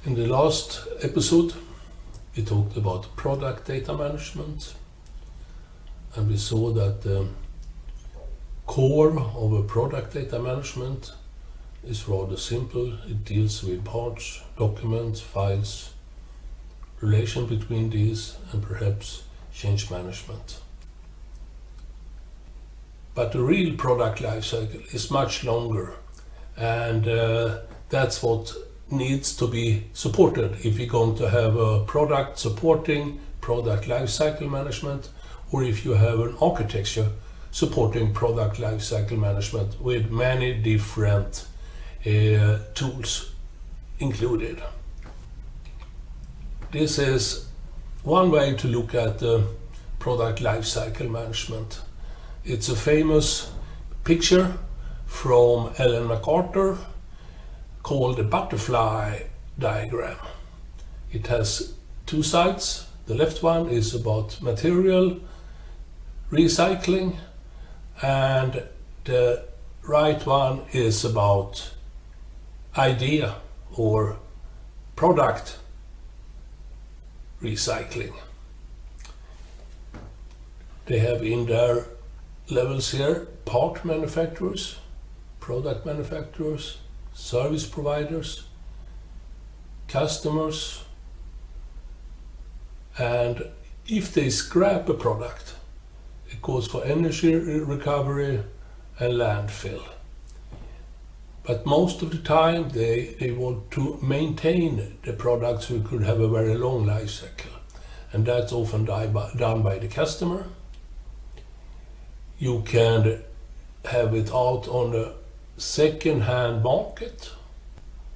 In the last episode, we talked about product data management, and we saw that the core of a product data management is rather simple. It deals with parts, documents, files, relation between these, and perhaps change management. But the real product lifecycle is much longer, and that's what needs to be supported if you're going to have a product supporting product lifecycle management, or if you have an architecture supporting product lifecycle management with many different tools included. This is one way to look at the product lifecycle management. It's a famous picture from Ellen MacArthur called the butterfly diagram. It has two sides. The left one is about material recycling, and the right one is about idea or product recycling. They have in their levels here part manufacturers, product manufacturers, service providers, customers, and if they scrap a product, it goes for energy recovery and landfill. But most of the time they want to maintain the product so it could have a very long life cycle, and that's often done by the customer. You can have it out on the second-hand market.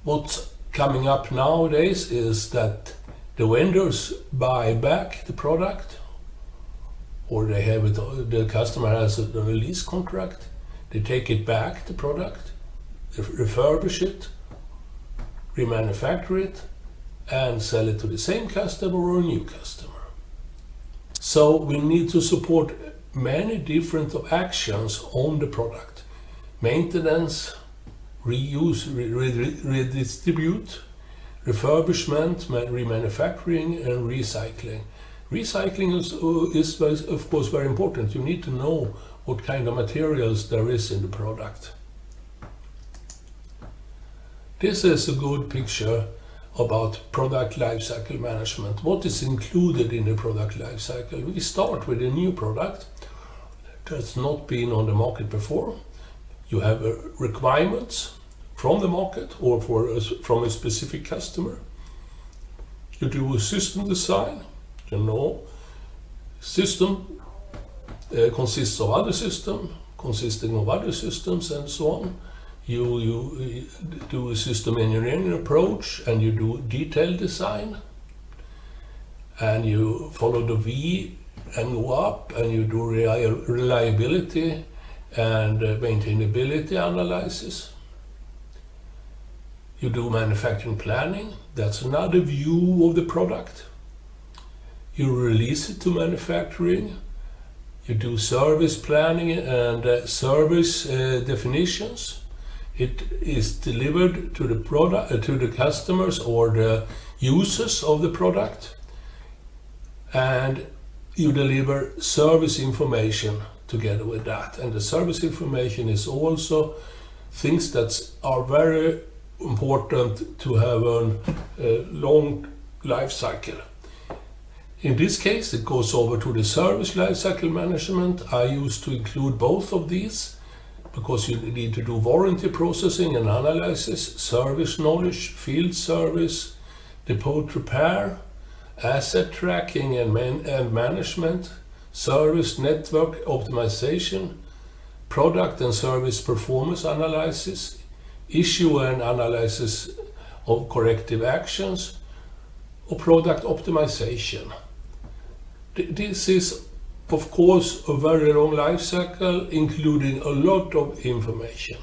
What's coming up nowadays is that the vendors buy back the product, or they have it, the customer has a lease contract, they take it back, the product, refurbish it, remanufacture it, and sell it to the same customer or a new customer. So we need to support many different actions on the product. Maintenance, reuse, redistribute, refurbishment, remanufacturing, and recycling. Recycling is of course very important. You need to know what kind of materials there is in the product. This is a good picture about product lifecycle management. What is included in the product lifecycle? We start with a new product that's not been on the market before. You have requirements from the market or from a specific customer. You do a system design. You know, system consists of other systems, consisting of other systems, and so on. You do a system engineering approach, and you do detailed design, and you follow the V and go up, and you do reliability and maintainability analysis. You do manufacturing planning. That's another view of the product. You release it to manufacturing. You do service planning and service definitions. It is delivered to the product, to the customers or the users of the product, and you deliver service information together with that. And the service information is also things that are very important to have a long life cycle. In this case, it goes over to the service lifecycle management. I used to include both of these because you need to do warranty processing and analysis, service knowledge, field service, depot repair, asset tracking and management, service network optimization, product and service performance analysis, issue and analysis of corrective actions, or product optimization. This is, of course, a very long life cycle, including a lot of information.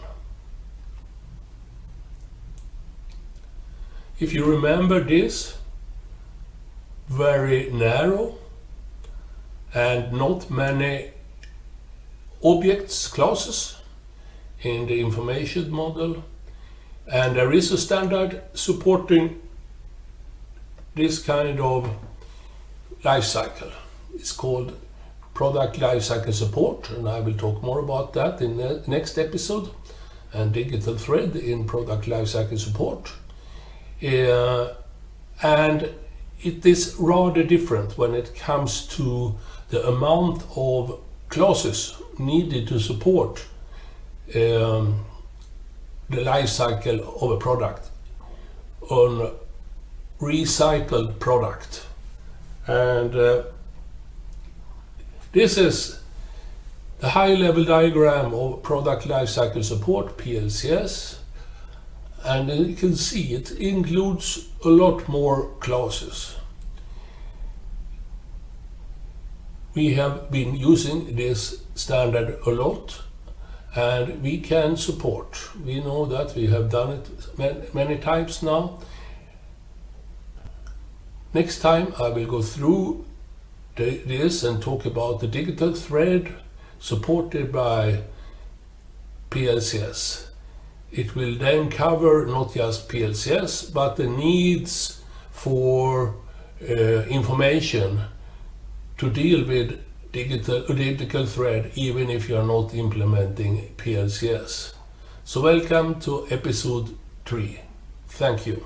If you remember this, very narrow and not many objects, classes in the information model, and there is a standard supporting this kind of life cycle. It's called product lifecycle support, and I will talk more about that in the next episode, and digital thread in product lifecycle support. And it is rather different when it comes to the amount of clauses needed to support the life cycle of a product on recycled product. And this is the high-level diagram of product lifecycle support, PLCS, and you can see it includes a lot more clauses. We have been using this standard a lot, and we can support. We know that we have done it many times now. Next time I will go through this and talk about the digital thread supported by PLCS. It will then cover not just PLCS, but the needs for information to deal with digital thread, even if you are not implementing PLCS. So welcome to episode 3. Thank you.